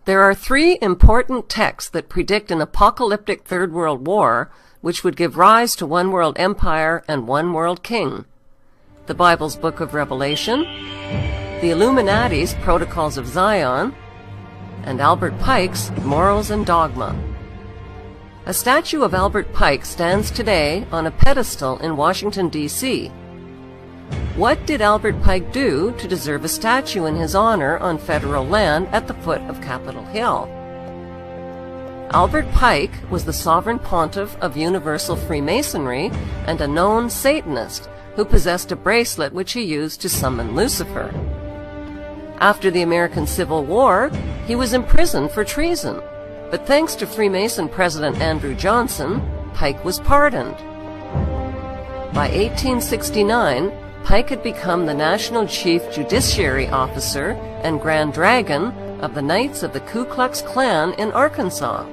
There are three important texts that predict an apocalyptic Third World War, which would give rise to one world empire and one world king. The Bible's Book of Revelation, the Illuminati's Protocols of Zion, and Albert Pike's Morals and Dogma. A statue of Albert Pike stands today on a pedestal in Washington, D.C. What did Albert Pike do to deserve a statue in his honor on federal land at the foot of Capitol Hill? Albert Pike was the sovereign pontiff of Universal Freemasonry and a known Satanist who possessed a bracelet which he used to summon Lucifer. After the American Civil War, he was imprisoned for treason, but thanks to Freemason President Andrew Johnson, Pike was pardoned. By 1869, Pike had become the National Chief Judiciary Officer and Grand Dragon of the Knights of the Ku Klux Klan in Arkansas.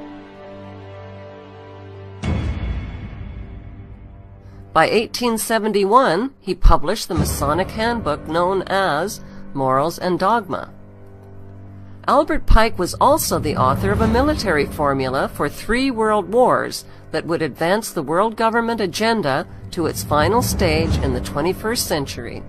By 1871, he published the Masonic handbook known as Morals and Dogma. Albert Pike was also the author of a military formula for 3 world wars that would advance the world government agenda to its final stage in the 21st century.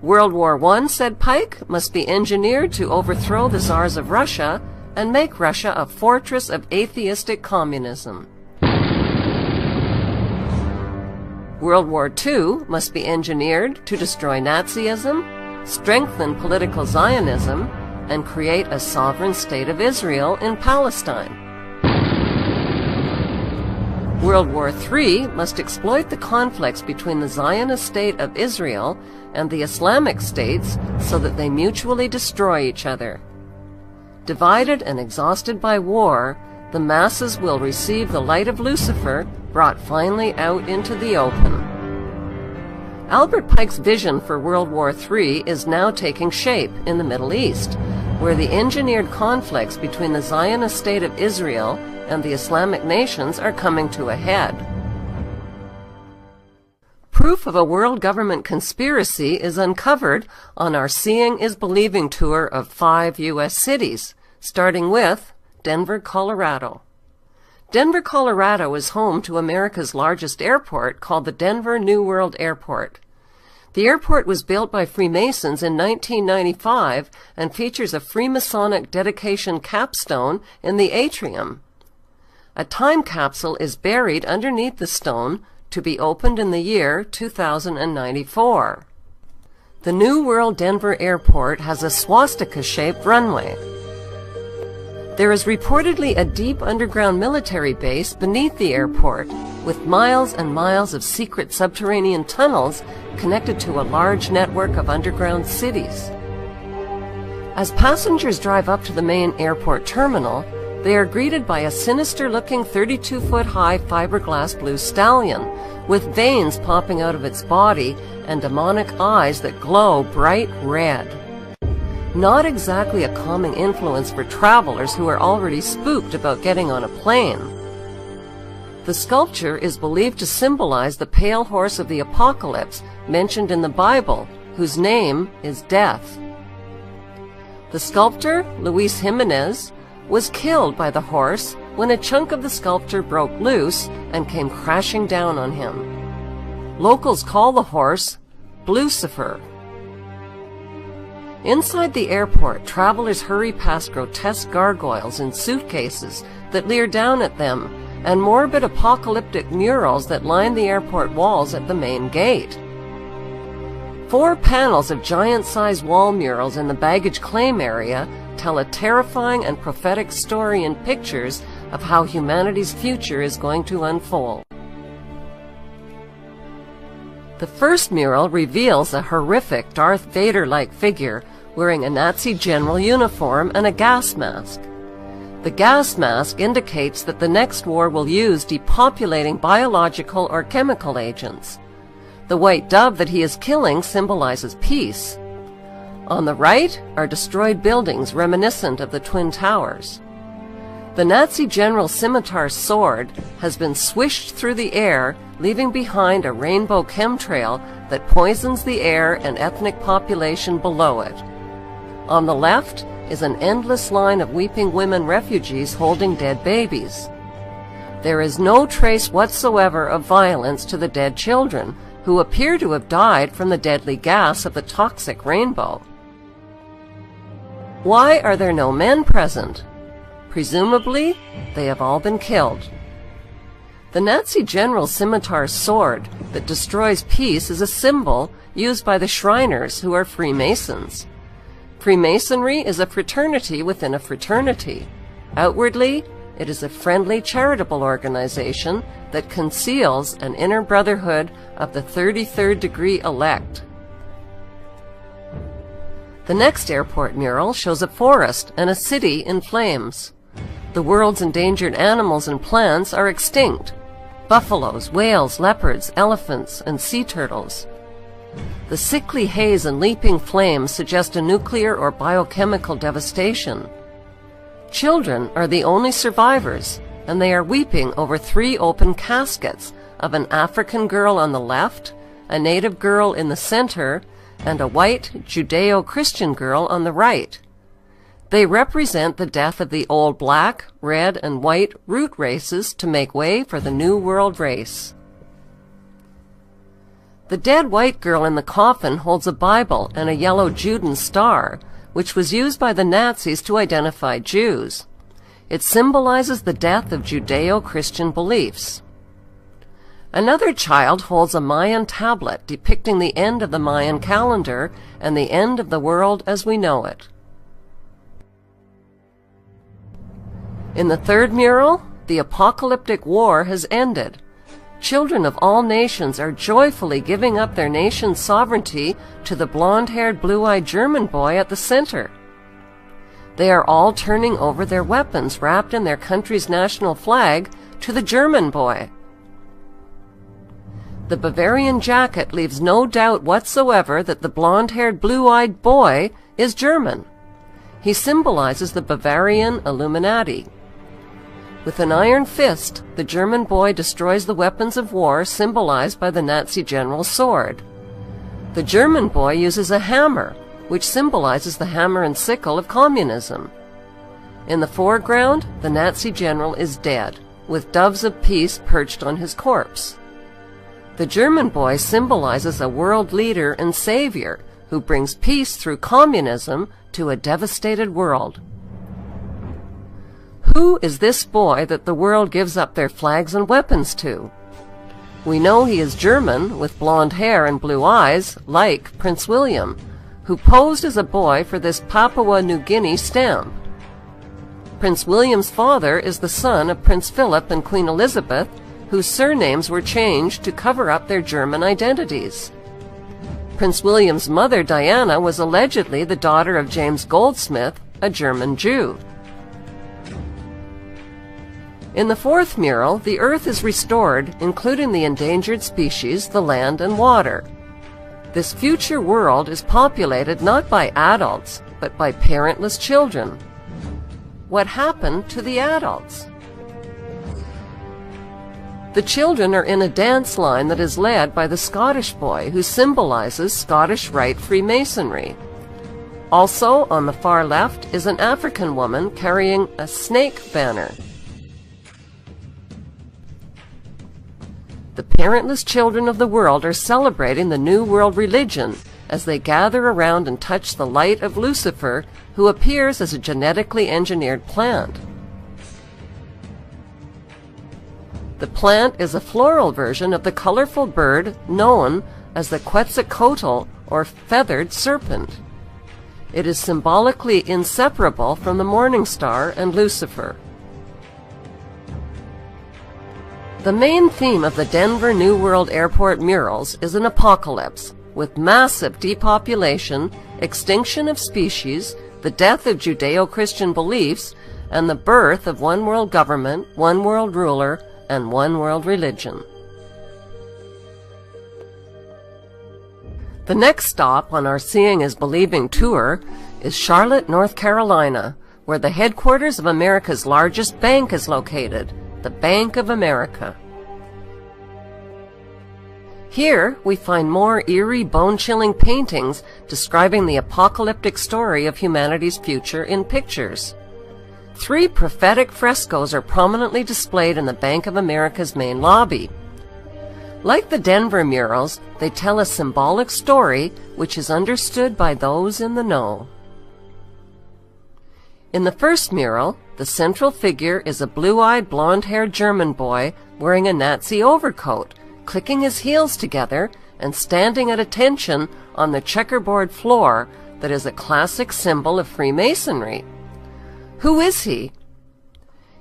World War I, said Pike, must be engineered to overthrow the Tsars of Russia and make Russia a fortress of atheistic communism. World War II must be engineered to destroy Nazism, strengthen political Zionism, and create a sovereign state of Israel in Palestine. World War III must exploit the conflicts between the Zionist state of Israel and the Islamic states so that they mutually destroy each other. Divided and exhausted by war, the masses will receive the light of Lucifer brought finally out into the open. Albert Pike's vision for World War III is now taking shape in the Middle East, where the engineered conflicts between the Zionist state of Israel and the Islamic nations are coming to a head. Proof of a world government conspiracy is uncovered on our Seeing is Believing tour of 5 U.S. cities, starting with Denver, Colorado. Denver, Colorado is home to America's largest airport called the Denver New World Airport. The airport was built by Freemasons in 1995 and features a Freemasonic dedication capstone in the atrium. A time capsule is buried underneath the stone to be opened in the year 2094. The New World Denver Airport has a swastika-shaped runway. There is reportedly a deep underground military base beneath the airport, with miles and miles of secret subterranean tunnels connected to a large network of underground cities. As passengers drive up to the main airport terminal, they are greeted by a sinister-looking 32-foot-high fiberglass blue stallion, with veins popping out of its body and demonic eyes that glow bright red. Not exactly a calming influence for travelers who are already spooked about getting on a plane. The sculpture is believed to symbolize the pale horse of the apocalypse mentioned in the Bible, whose name is Death. The sculptor, Luis Jimenez, was killed by the horse when a chunk of the sculpture broke loose and came crashing down on him. Locals call the horse Blucifer. Inside the airport, travelers hurry past grotesque gargoyles in suitcases that leer down at them, and morbid apocalyptic murals that line the airport walls at the main gate. 4 panels of giant-sized wall murals in the baggage claim area tell a terrifying and prophetic story in pictures of how humanity's future is going to unfold. The first mural reveals a horrific Darth Vader-like figure wearing a Nazi general uniform and a gas mask. The gas mask indicates that the next war will use depopulating biological or chemical agents. The white dove that he is killing symbolizes peace. On the right are destroyed buildings reminiscent of the Twin Towers. The Nazi general's scimitar sword has been swished through the air, leaving behind a rainbow chemtrail that poisons the air and ethnic population below it. On the left, is an endless line of weeping women refugees holding dead babies. There is no trace whatsoever of violence to the dead children, who appear to have died from the deadly gas of the toxic rainbow. Why are there no men present? Presumably, they have all been killed. The Nazi general's scimitar sword that destroys peace is a symbol used by the Shriners, who are Freemasons. Freemasonry is a fraternity within a fraternity. Outwardly, it is a friendly charitable organization that conceals an inner brotherhood of the 33rd degree elect. The next airport mural shows a forest and a city in flames. The world's endangered animals and plants are extinct: buffaloes, whales, leopards, elephants, and sea turtles. The sickly haze and leaping flames suggest a nuclear or biochemical devastation. Children are the only survivors, and they are weeping over 3 open caskets of an African girl on the left, a native girl in the center, and a white Judeo-Christian girl on the right. They represent the death of the old black, red, and white root races to make way for the New World race. The dead white girl in the coffin holds a Bible and a yellow Juden star, which was used by the Nazis to identify Jews. It symbolizes the death of Judeo-Christian beliefs. Another child holds a Mayan tablet depicting the end of the Mayan calendar and the end of the world as we know it. In the third mural, the apocalyptic war has ended. Children of all nations are joyfully giving up their nation's sovereignty to the blonde-haired, blue-eyed German boy at the center. They are all turning over their weapons wrapped in their country's national flag to the German boy. The Bavarian jacket leaves no doubt whatsoever that the blonde-haired, blue-eyed boy is German. He symbolizes the Bavarian Illuminati. With an iron fist, the German boy destroys the weapons of war symbolized by the Nazi general's sword. The German boy uses a hammer, which symbolizes the hammer and sickle of communism. In the foreground, the Nazi general is dead, with doves of peace perched on his corpse. The German boy symbolizes a world leader and savior who brings peace through communism to a devastated world. Who is this boy that the world gives up their flags and weapons to? We know he is German, with blonde hair and blue eyes, like Prince William, who posed as a boy for this Papua New Guinea stamp. Prince William's father is the son of Prince Philip and Queen Elizabeth, whose surnames were changed to cover up their German identities. Prince William's mother, Diana, was allegedly the daughter of James Goldsmith, a German Jew. In the fourth mural, the earth is restored, including the endangered species, the land, and water. This future world is populated not by adults, but by parentless children. What happened to the adults? The children are in a dance line that is led by the Scottish boy, who symbolizes Scottish Rite Freemasonry. Also, on the far left, is an African woman carrying a snake banner. The parentless children of the world are celebrating the New World religion as they gather around and touch the light of Lucifer, who appears as a genetically engineered plant. The plant is a floral version of the colorful bird known as the Quetzalcoatl, or feathered serpent. It is symbolically inseparable from the morning star and Lucifer. The main theme of the Denver New World Airport murals is an apocalypse, with massive depopulation, extinction of species, the death of Judeo-Christian beliefs, and the birth of one world government, one world ruler, and one world religion. The next stop on our Seeing is Believing tour is Charlotte, North Carolina, where the headquarters of America's largest bank is located, the Bank of America. Here we find more eerie, bone-chilling paintings describing the apocalyptic story of humanity's future in pictures. 3 prophetic frescoes are prominently displayed in the Bank of America's main lobby. Like the Denver murals, they tell a symbolic story which is understood by those in the know. In the first mural, the central figure is a blue-eyed, blonde-haired German boy wearing a Nazi overcoat, clicking his heels together and standing at attention on the checkerboard floor that is a classic symbol of Freemasonry. Who is he?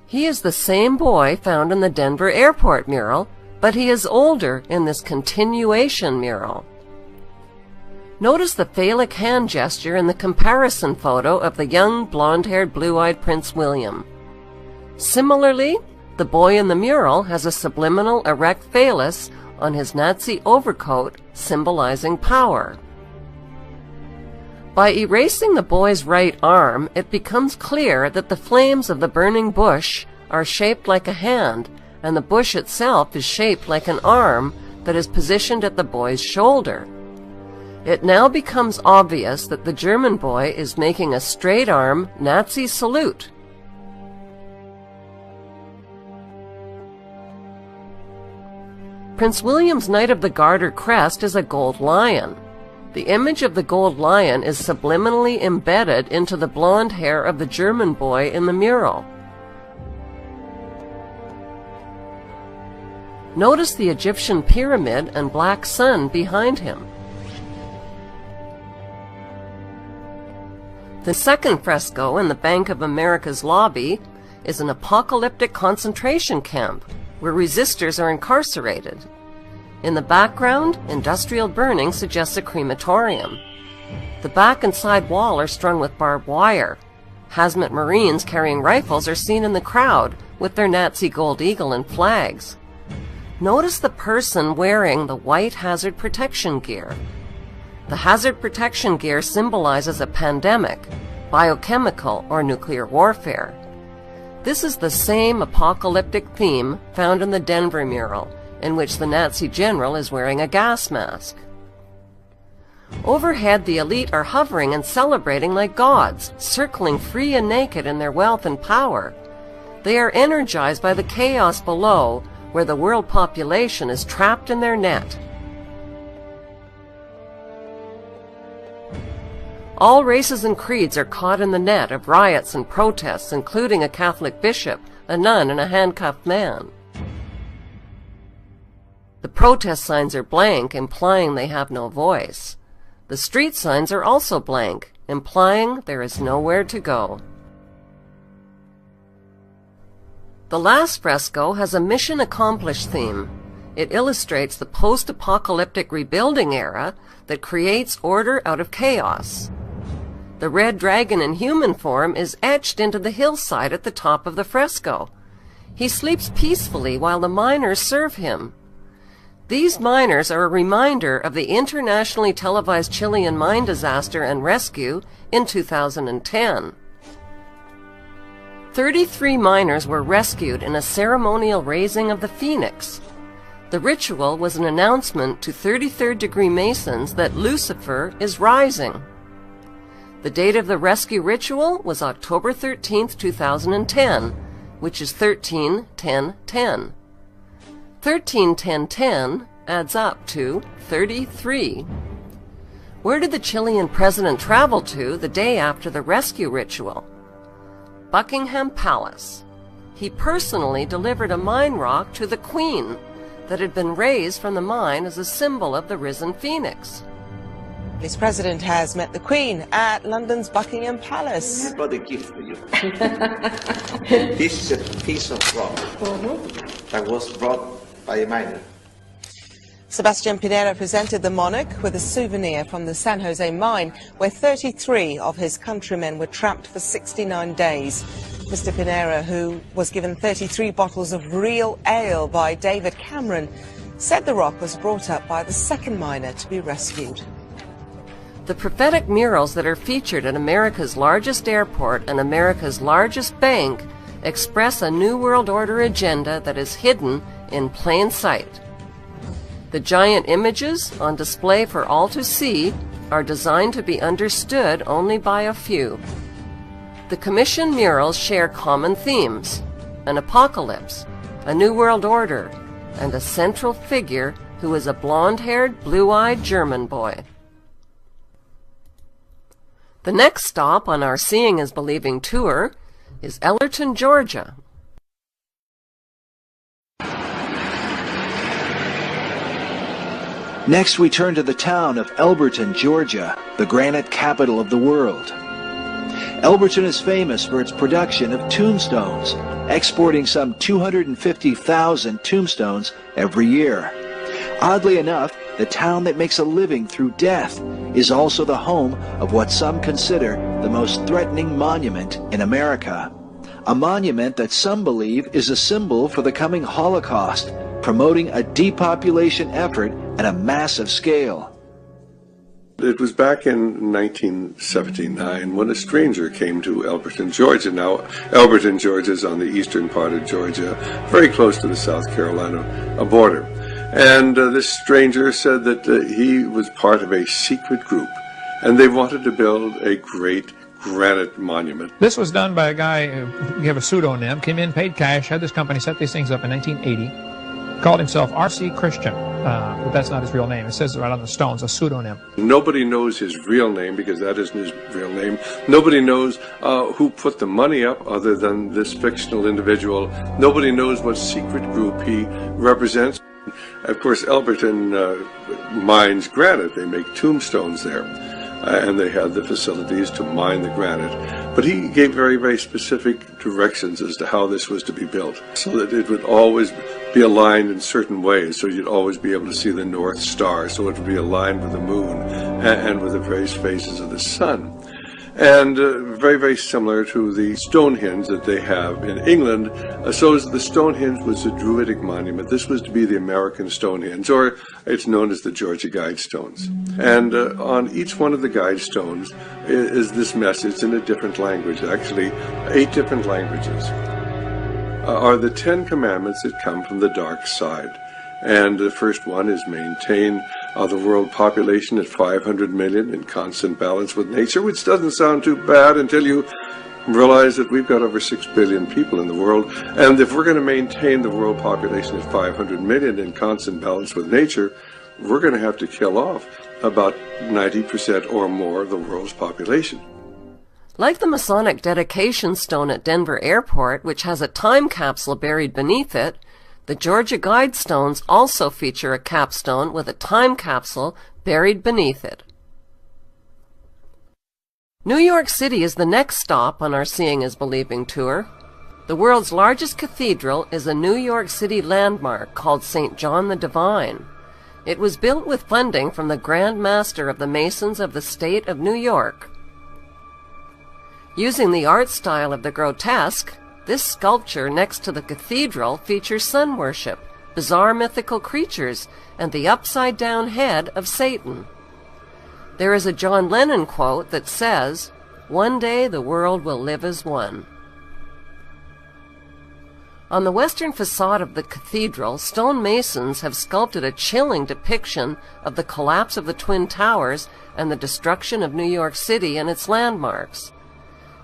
He is the same boy found in the Denver airport mural, but he is older in this continuation mural. Notice the phallic hand gesture in the comparison photo of the young, blonde-haired, blue-eyed Prince William. Similarly, the boy in the mural has a subliminal erect phallus on his Nazi overcoat, symbolizing power. By erasing the boy's right arm, it becomes clear that the flames of the burning bush are shaped like a hand, and the bush itself is shaped like an arm that is positioned at the boy's shoulder. It now becomes obvious that the German boy is making a straight-arm Nazi salute. Prince William's Knight of the Garter crest is a gold lion. The image of the gold lion is subliminally embedded into the blonde hair of the German boy in the mural. Notice the Egyptian pyramid and black sun behind him. The second fresco in the Bank of America's lobby is an apocalyptic concentration camp where resistors are incarcerated. In the background, industrial burning suggests a crematorium. The back and side wall are strung with barbed wire. Hazmat Marines carrying rifles are seen in the crowd with their Nazi gold eagle and flags. Notice the person wearing the white hazard protection gear. The hazard protection gear symbolizes a pandemic, biochemical, or nuclear warfare. This is the same apocalyptic theme found in the Denver mural, in which the Nazi general is wearing a gas mask. Overhead, the elite are hovering and celebrating like gods, circling free and naked in their wealth and power. They are energized by the chaos below, where the world population is trapped in their net. All races and creeds are caught in the net of riots and protests, including a Catholic bishop, a nun, and a handcuffed man. The protest signs are blank, implying they have no voice. The street signs are also blank, implying there is nowhere to go. The last fresco has a mission accomplished theme. It illustrates the post-apocalyptic rebuilding era that creates order out of chaos. The red dragon in human form is etched into the hillside at the top of the fresco. He sleeps peacefully while the miners serve him. These miners are a reminder of the internationally televised Chilean mine disaster and rescue in 2010. 33 miners were rescued in a ceremonial raising of the phoenix. The ritual was an announcement to 33rd degree Masons that Lucifer is rising. The date of the rescue ritual was October 13, 2010, which is 13-10-10. 13-10-10 adds up to 33. Where did the Chilean president travel to the day after the rescue ritual? Buckingham Palace. He personally delivered a mine rock to the Queen that had been raised from the mine as a symbol of the risen phoenix. This president has met the Queen at London's Buckingham Palace. I've got a gift for you. This is a piece of rock that was brought by a miner. Sebastian Pinera presented the monarch with a souvenir from the San Jose mine, where 33 of his countrymen were trapped for 69 days. Mr. Pinera, who was given 33 bottles of real ale by David Cameron, said the rock was brought up by the second miner to be rescued. The prophetic murals that are featured at America's largest airport and America's largest bank express a New World Order agenda that is hidden in plain sight. The giant images on display for all to see are designed to be understood only by a few. The commissioned murals share common themes: an apocalypse, a new world order, and a central figure who is a blonde-haired, blue-eyed German boy. The next stop on our Seeing is Believing tour is Ellerton, Georgia. Next, we turn to the town of Elberton, Georgia, the granite capital of the world. Elberton is famous for its production of tombstones, exporting some 250,000 tombstones every year. Oddly enough, the town that makes a living through death is also the home of what some consider the most threatening monument in America. A monument that some believe is a symbol for the coming Holocaust, promoting a depopulation effort at a massive scale. It was back in 1979 when a stranger came to Elberton, Georgia. Now, Elberton, Georgia is on the eastern part of Georgia, very close to the South Carolina border. And this stranger said that he was part of a secret group, and they wanted to build a great granite monument. This was done by a guy who gave a pseudonym, came in, paid cash, had this company set these things up in 1980, called himself R.C. Christian, but that's not his real name. It says it right on the stones, a pseudonym. Nobody knows his real name because that isn't his real name. Nobody knows who put the money up other than this fictional individual. Nobody knows what secret group he represents. Of course, Elberton mines granite. They make tombstones there. And they had the facilities to mine the granite. But he gave very, very specific directions as to how this was to be built, so that it would always be aligned in certain ways, so you'd always be able to see the North Star, so it would be aligned with the moon and with the various phases of the sun. And very, very similar to the Stonehenge that they have in England. So the Stonehenge was a Druidic monument. This was to be the American Stonehenge, or it's known as the Georgia Guidestones. And on each one of the Guidestones is this message in a different language, actually 8 different languages. Are the 10 commandments that come from the dark side. And the first one is maintain the world population at 500 million in constant balance with nature, which doesn't sound too bad until you realize that we've got over 6 billion people in the world. And if we're going to maintain the world population at 500 million in constant balance with nature, we're going to have to kill off about 90% or more of the world's population. Like the Masonic dedication stone at Denver Airport, which has a time capsule buried beneath it, the Georgia Guidestones also feature a capstone with a time capsule buried beneath it. New York City is the next stop on our Seeing is Believing tour. The world's largest cathedral is a New York City landmark called St. John the Divine. It was built with funding from the Grand Master of the Masons of the state of New York. Using the art style of the grotesque, this sculpture next to the cathedral features sun worship, bizarre mythical creatures, and the upside-down head of Satan. There is a John Lennon quote that says, "One day the world will live as one." On the western facade of the cathedral, stonemasons have sculpted a chilling depiction of the collapse of the Twin Towers and the destruction of New York City and its landmarks.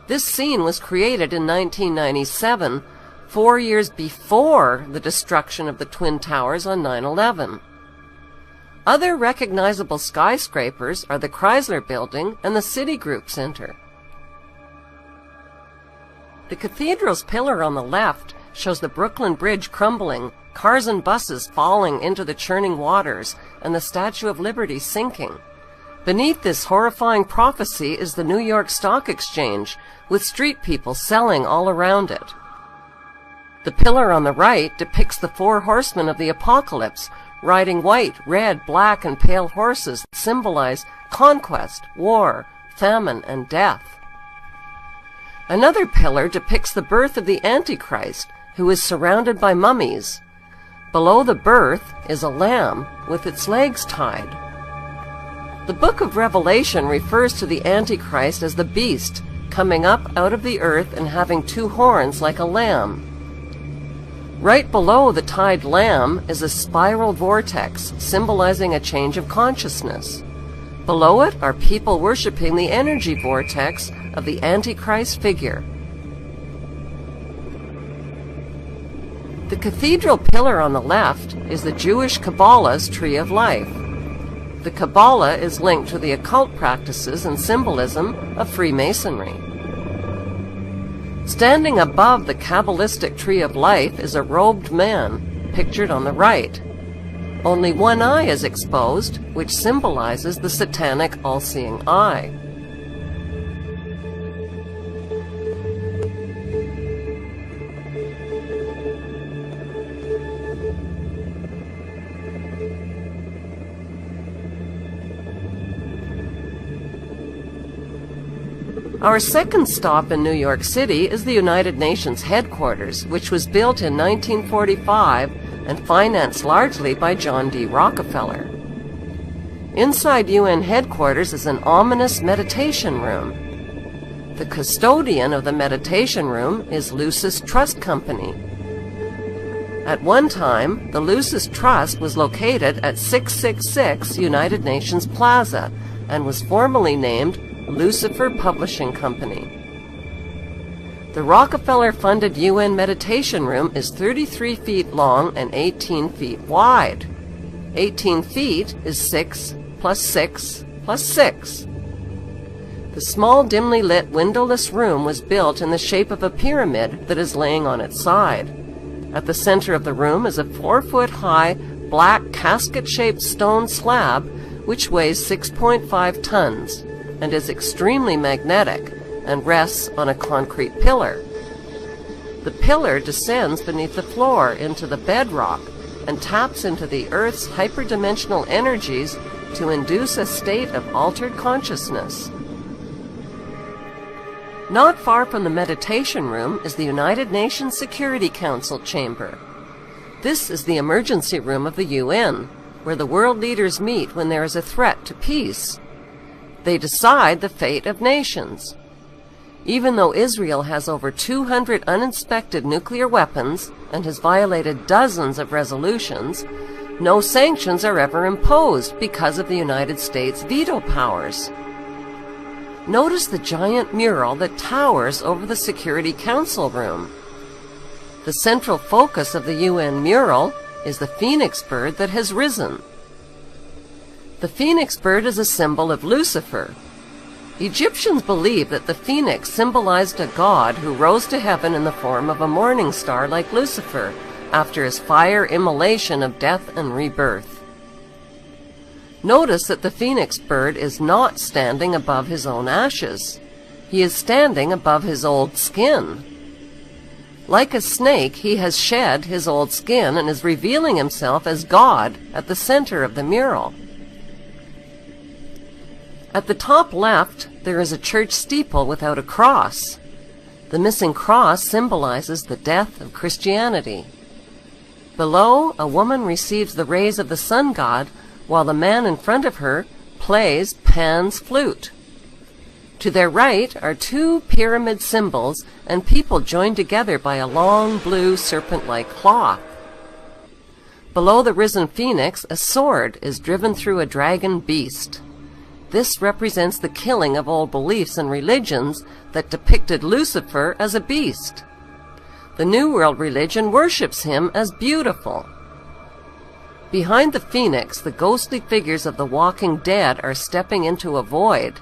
This scene was created in 1997, 4 years before the destruction of the Twin Towers on 9/11. Other recognizable skyscrapers are the Chrysler Building and the Citigroup Center. The cathedral's pillar on the left shows the Brooklyn Bridge crumbling, cars and buses falling into the churning waters, and the Statue of Liberty sinking. Beneath this horrifying prophecy is the New York Stock Exchange, with street people selling all around it. The pillar on the right depicts the 4 horsemen of the apocalypse, riding white, red, black, and pale horses that symbolize conquest, war, famine, and death. Another pillar depicts the birth of the Antichrist, who is surrounded by mummies. Below the birth is a lamb with its legs tied. The book of Revelation refers to the Antichrist as the beast, coming up out of the earth and having 2 horns like a lamb. Right below the tied lamb is a spiral vortex symbolizing a change of consciousness. Below it are people worshiping the energy vortex of the Antichrist figure. The cathedral pillar on the left is the Jewish Kabbalah's Tree of Life. The Kabbalah is linked to the occult practices and symbolism of Freemasonry. Standing above the Kabbalistic Tree of Life is a robed man, pictured on the right. Only one eye is exposed, which symbolizes the satanic all-seeing eye. Our second stop in New York City is the United Nations headquarters, which was built in 1945 and financed largely by John D. Rockefeller. Inside UN headquarters is an ominous meditation room. The custodian of the meditation room is Lucis Trust Company. At one time, the Lucis Trust was located at 666 United Nations Plaza and was formerly named Lucifer Publishing Company. The Rockefeller-funded UN meditation room is 33 feet long and 18 feet wide. 18 feet is 6 plus 6 plus 6. The small, dimly lit, windowless room was built in the shape of a pyramid that is laying on its side. At the center of the room is a 4-foot-high, black, casket-shaped stone slab which weighs 6.5 tons. And is extremely magnetic and rests on a concrete pillar. The pillar descends beneath the floor into the bedrock and taps into the Earth's hyperdimensional energies to induce a state of altered consciousness. Not far from the meditation room is the United Nations Security Council chamber. This is the emergency room of the UN, where the world leaders meet when there is a threat to peace. They decide the fate of nations. Even though Israel has over 200 uninspected nuclear weapons and has violated dozens of resolutions, no sanctions are ever imposed because of the United States' veto powers. Notice the giant mural that towers over the Security Council room. The central focus of the UN mural is the phoenix bird that has risen. The phoenix bird is a symbol of Lucifer. Egyptians believed that the phoenix symbolized a god who rose to heaven in the form of a morning star like Lucifer after his fire immolation of death and rebirth. Notice that the phoenix bird is not standing above his own ashes. He is standing above his old skin. Like a snake, he has shed his old skin and is revealing himself as God at the center of the mural. At the top left, there is a church steeple without a cross. The missing cross symbolizes the death of Christianity. Below, a woman receives the rays of the sun god, while the man in front of her plays Pan's flute. To their right are two pyramid symbols and people joined together by a long blue serpent-like cloth. Below the risen phoenix, a sword is driven through a dragon beast. This represents the killing of old beliefs and religions that depicted Lucifer as a beast. The New World religion worships him as beautiful. Behind the phoenix, the ghostly figures of the walking dead are stepping into a void.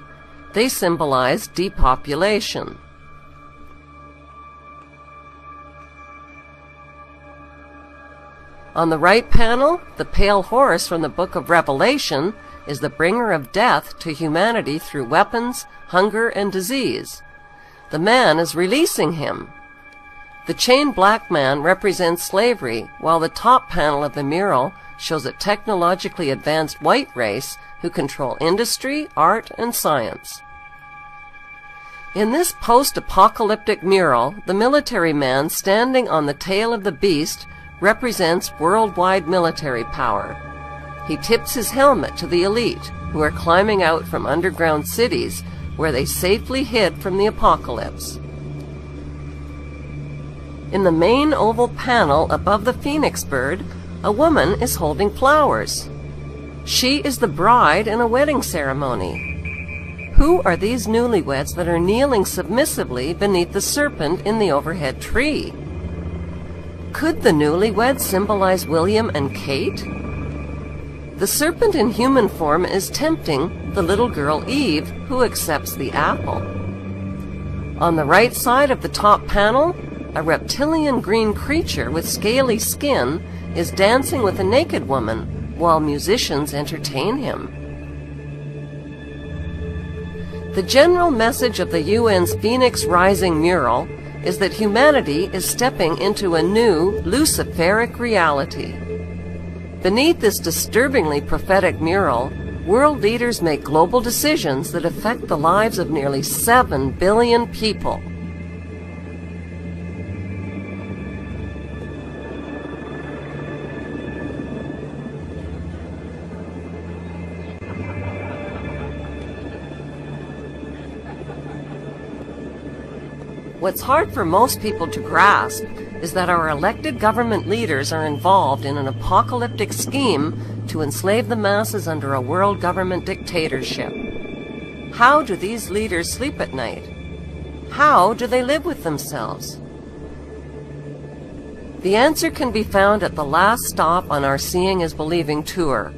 They symbolize depopulation. On the right panel, the pale horse from the book of Revelation is the bringer of death to humanity through weapons, hunger, and disease. The man is releasing him. The chained black man represents slavery, while the top panel of the mural shows a technologically advanced white race who control industry, art, and science. In this post-apocalyptic mural, the military man standing on the tail of the beast represents worldwide military power. He tips his helmet to the elite, who are climbing out from underground cities where they safely hid from the apocalypse. In the main oval panel above the phoenix bird, a woman is holding flowers. She is the bride in a wedding ceremony. Who are these newlyweds that are kneeling submissively beneath the serpent in the overhead tree? Could the newlyweds symbolize William and Kate? The serpent in human form is tempting the little girl Eve, who accepts the apple. On the right side of the top panel, a reptilian green creature with scaly skin is dancing with a naked woman while musicians entertain him. The general message of the UN's Phoenix Rising mural is that humanity is stepping into a new Luciferic reality. Beneath this disturbingly prophetic mural, world leaders make global decisions that affect the lives of nearly 7 billion people. What's hard for most people to grasp is that our elected government leaders are involved in an apocalyptic scheme to enslave the masses under a world government dictatorship. How do these leaders sleep at night? How do they live with themselves? The answer can be found at the last stop on our Seeing is Believing tour,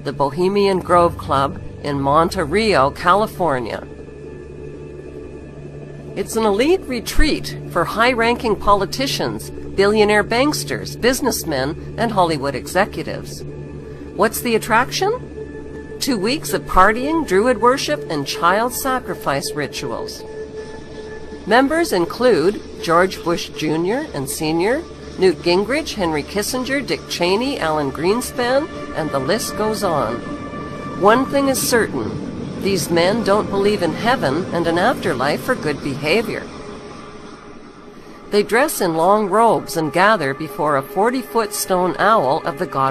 the Bohemian Grove Club in Monte Rio, California. It's an elite retreat for high-ranking politicians, billionaire banksters, businessmen, and Hollywood executives. What's the attraction? 2 weeks of partying, druid worship, and child sacrifice rituals. Members include George Bush Jr. and Sr., Newt Gingrich, Henry Kissinger, Dick Cheney, Alan Greenspan, and the list goes on. One thing is certain. These men don't believe in heaven and an afterlife for good behavior. They dress in long robes and gather before a 40-foot stone owl of the god